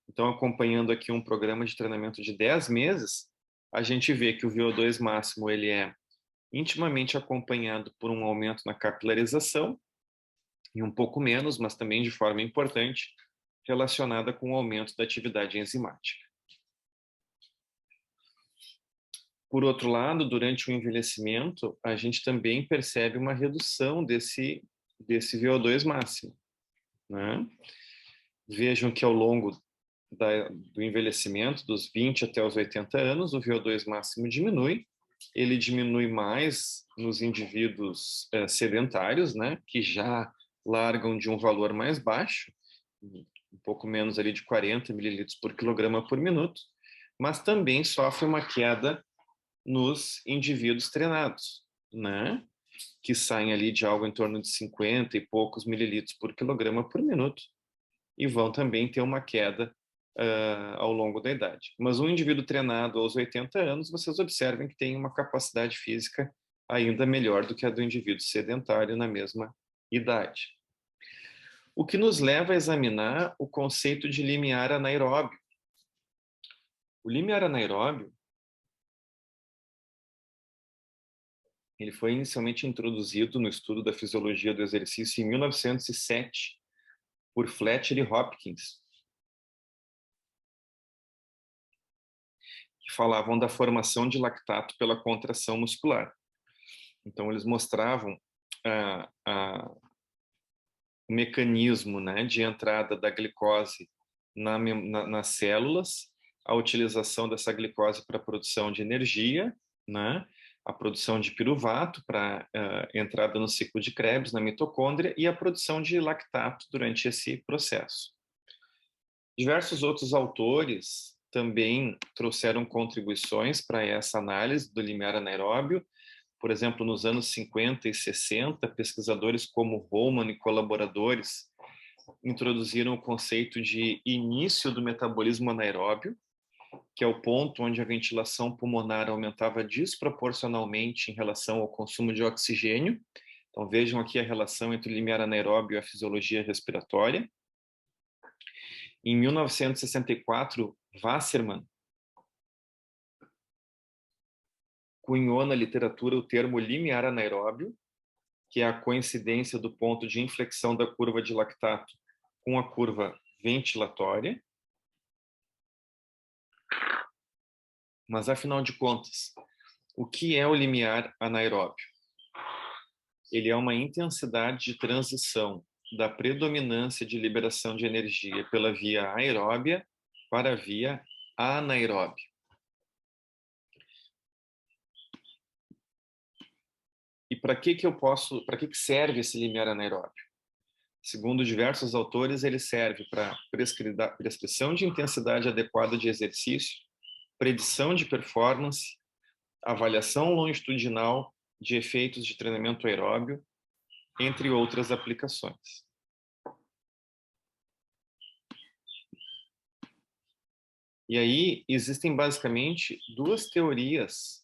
Então, acompanhando aqui um programa de treinamento de 10 meses, a gente vê que o VO2 máximo ele é intimamente acompanhado por um aumento na capilarização, e um pouco menos, mas também de forma importante, relacionada com o aumento da atividade enzimática. Por outro lado, durante o envelhecimento, a gente também percebe uma redução desse VO2 máximo, né? Vejam que ao longo do envelhecimento, dos 20 até os 80 anos, o VO2 máximo diminui. Ele diminui mais nos indivíduos sedentários, né, que já largam de um valor mais baixo, um pouco menos ali de 40 mililitros por quilograma por minuto, mas também sofre uma queda nos indivíduos treinados, né, que saem ali de algo em torno de 50 e poucos mililitros por quilograma por minuto, e vão também ter uma queda ao longo da idade. Mas um indivíduo treinado aos 80 anos, vocês observem que tem uma capacidade física ainda melhor do que a do indivíduo sedentário na mesma idade. O que nos leva a examinar o conceito de limiar anaeróbio. O limiar anaeróbio, ele foi inicialmente introduzido no estudo da fisiologia do exercício em 1907 por Fletcher e Hopkins, que falavam da formação de lactato pela contração muscular. Então, eles mostravam o mecanismo, né, de entrada da glicose nas células, a utilização dessa glicose para a produção de energia, né, a produção de piruvato para entrada no ciclo de Krebs na mitocôndria e a produção de lactato durante esse processo. Diversos outros autores também trouxeram contribuições para essa análise do limiar anaeróbio. Por exemplo, nos anos 50 e 60, pesquisadores como Roman e colaboradores introduziram o conceito de início do metabolismo anaeróbio, que é o ponto onde a ventilação pulmonar aumentava desproporcionalmente em relação ao consumo de oxigênio. Então, vejam aqui a relação entre o limiar anaeróbio e a fisiologia respiratória. Em 1964, Wassermann cunhou na literatura o termo limiar anaeróbio, que é a coincidência do ponto de inflexão da curva de lactato com a curva ventilatória. Mas, afinal de contas, o que é o limiar anaeróbio? Ele é uma intensidade de transição da predominância de liberação de energia pela via aeróbia para a via anaeróbia. E para que serve esse limiar anaeróbio? Segundo diversos autores, ele serve para prescrição de intensidade adequada de exercício, predição de performance, avaliação longitudinal de efeitos de treinamento aeróbio, entre outras aplicações. E aí existem basicamente duas teorias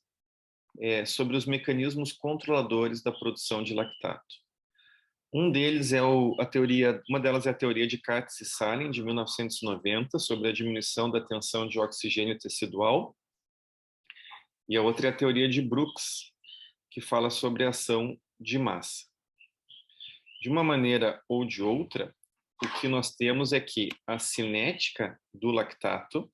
sobre os mecanismos controladores da produção de lactato. Uma delas é a teoria de Katz e Salin, de 1990, sobre a diminuição da tensão de oxigênio tecidual. E a outra é a teoria de Brooks, que fala sobre a ação de massa. De uma maneira ou de outra, o que nós temos é que a cinética do lactato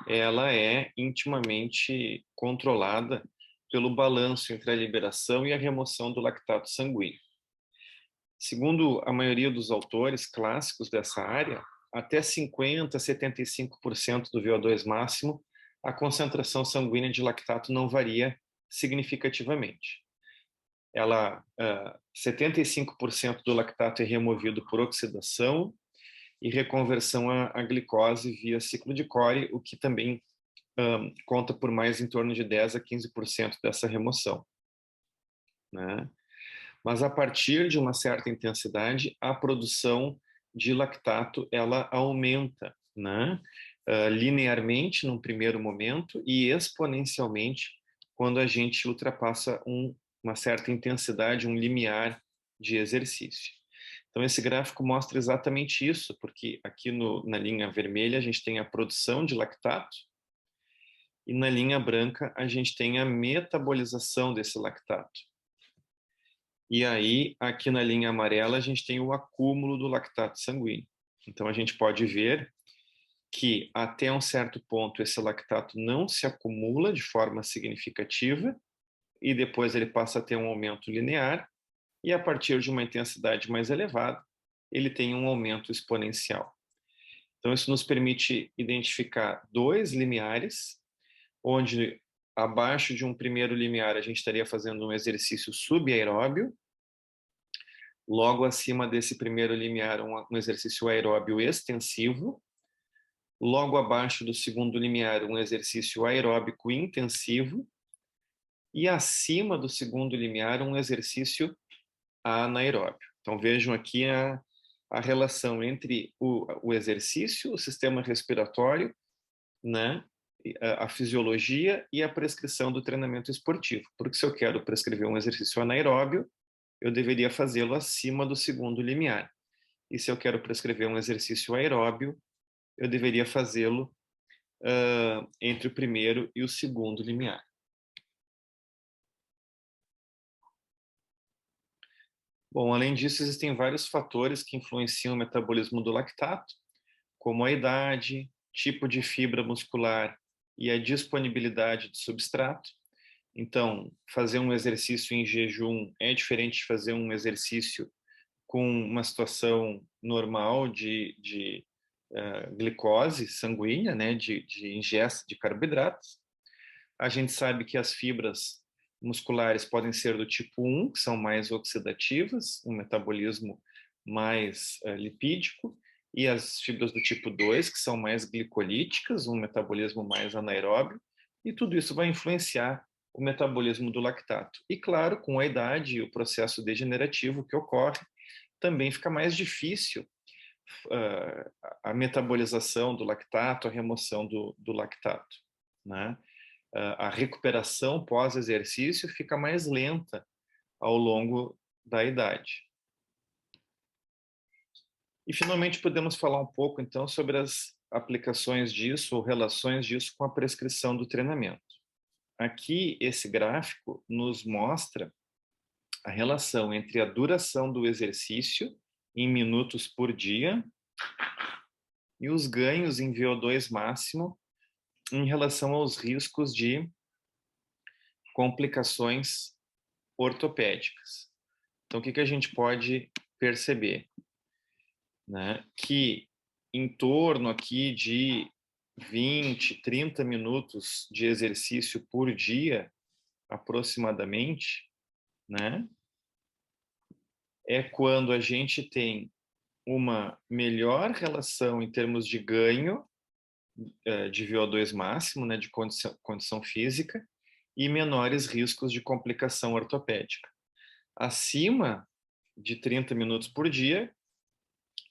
ela é intimamente controlada pelo balanço entre a liberação e a remoção do lactato sanguíneo. Segundo a maioria dos autores clássicos dessa área, até 50% a 75% do VO2 máximo, a concentração sanguínea de lactato não varia significativamente. 75% do lactato é removido por oxidação e reconversão à glicose via ciclo de Cori, o que também conta por mais em torno de 10% a 15% dessa remoção, né? Mas a partir de uma certa intensidade, a produção de lactato ela aumenta, né? Linearmente num primeiro momento e exponencialmente quando a gente ultrapassa uma certa intensidade, um limiar de exercício. Então, esse gráfico mostra exatamente isso, porque aqui na linha vermelha a gente tem a produção de lactato e na linha branca a gente tem a metabolização desse lactato. E aí, aqui na linha amarela, a gente tem o acúmulo do lactato sanguíneo. Então, a gente pode ver que até um certo ponto esse lactato não se acumula de forma significativa e depois ele passa a ter um aumento linear e a partir de uma intensidade mais elevada, ele tem um aumento exponencial. Então, isso nos permite identificar 2 limiares, onde abaixo de um primeiro limiar a gente estaria fazendo um exercício subaeróbio, logo acima desse primeiro limiar um exercício aeróbio extensivo, logo abaixo do segundo limiar um exercício aeróbico intensivo, e acima do segundo limiar um exercício anaeróbio. Então vejam aqui a relação entre o exercício, o sistema respiratório, né, a fisiologia e a prescrição do treinamento esportivo. Porque se eu quero prescrever um exercício anaeróbio, eu deveria fazê-lo acima do segundo limiar. E se eu quero prescrever um exercício aeróbio, eu deveria fazê-lo entre o primeiro e o segundo limiar. Bom, além disso, existem vários fatores que influenciam o metabolismo do lactato, como a idade, tipo de fibra muscular e a disponibilidade de substrato. Então, fazer um exercício em jejum é diferente de fazer um exercício com uma situação normal de glicose sanguínea, né, de ingesta de carboidratos. A gente sabe que as fibras musculares podem ser do tipo 1, que são mais oxidativas, um metabolismo mais lipídico, e as fibras do tipo 2, que são mais glicolíticas, um metabolismo mais anaeróbio, e tudo isso vai influenciar o metabolismo do lactato. E claro, com a idade e o processo degenerativo que ocorre, também fica mais difícil a metabolização do lactato, a remoção do lactato, né? A recuperação pós-exercício fica mais lenta ao longo da idade. E, finalmente, podemos falar um pouco, então, sobre as aplicações disso ou relações disso com a prescrição do treinamento. Aqui, esse gráfico nos mostra a relação entre a duração do exercício em minutos por dia e os ganhos em VO2 máximo em relação aos riscos de complicações ortopédicas. Então, o que a gente pode perceber? Né? Que em torno aqui de 20, 30 minutos de exercício por dia, aproximadamente, né? É quando a gente tem uma melhor relação em termos de ganho de VO2 máximo, né, de condição física, e menores riscos de complicação ortopédica. Acima de 30 minutos por dia,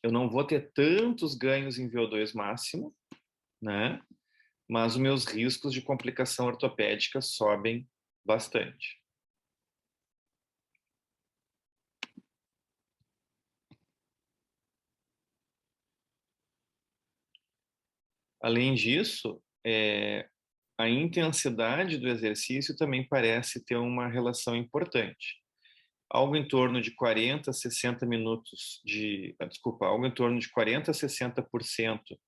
eu não vou ter tantos ganhos em VO2 máximo, né, mas os meus riscos de complicação ortopédica sobem bastante. Além disso, a intensidade do exercício também parece ter uma relação importante. Algo em torno de 40 a 60 minutos algo em torno de 40 a 60%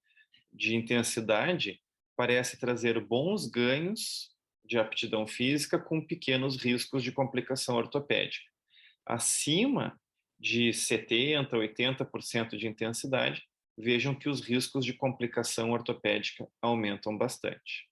de intensidade parece trazer bons ganhos de aptidão física com pequenos riscos de complicação ortopédica. Acima de 70 a 80% de intensidade, vejam que os riscos de complicação ortopédica aumentam bastante.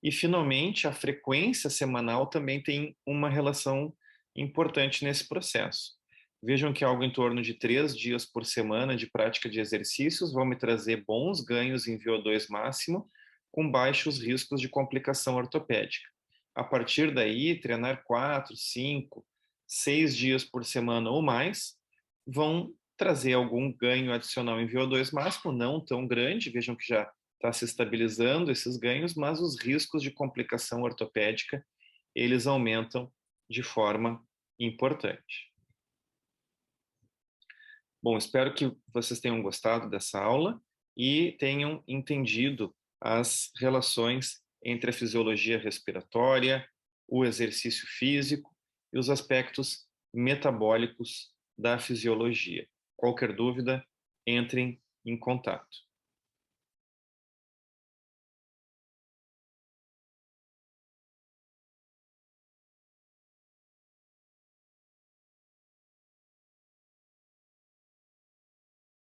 E, finalmente, a frequência semanal também tem uma relação importante nesse processo. Vejam que algo em torno de 3 dias por semana de prática de exercícios vão me trazer bons ganhos em VO2 máximo, com baixos riscos de complicação ortopédica. A partir daí, treinar 4, 5, 6 dias por semana ou mais vão trazer algum ganho adicional em VO2 máximo, não tão grande, vejam que já está se estabilizando esses ganhos, mas os riscos de complicação ortopédica, eles aumentam de forma importante. Bom, espero que vocês tenham gostado dessa aula e tenham entendido as relações entre a fisiologia respiratória, o exercício físico e os aspectos metabólicos da fisiologia. Qualquer dúvida, entrem em contato.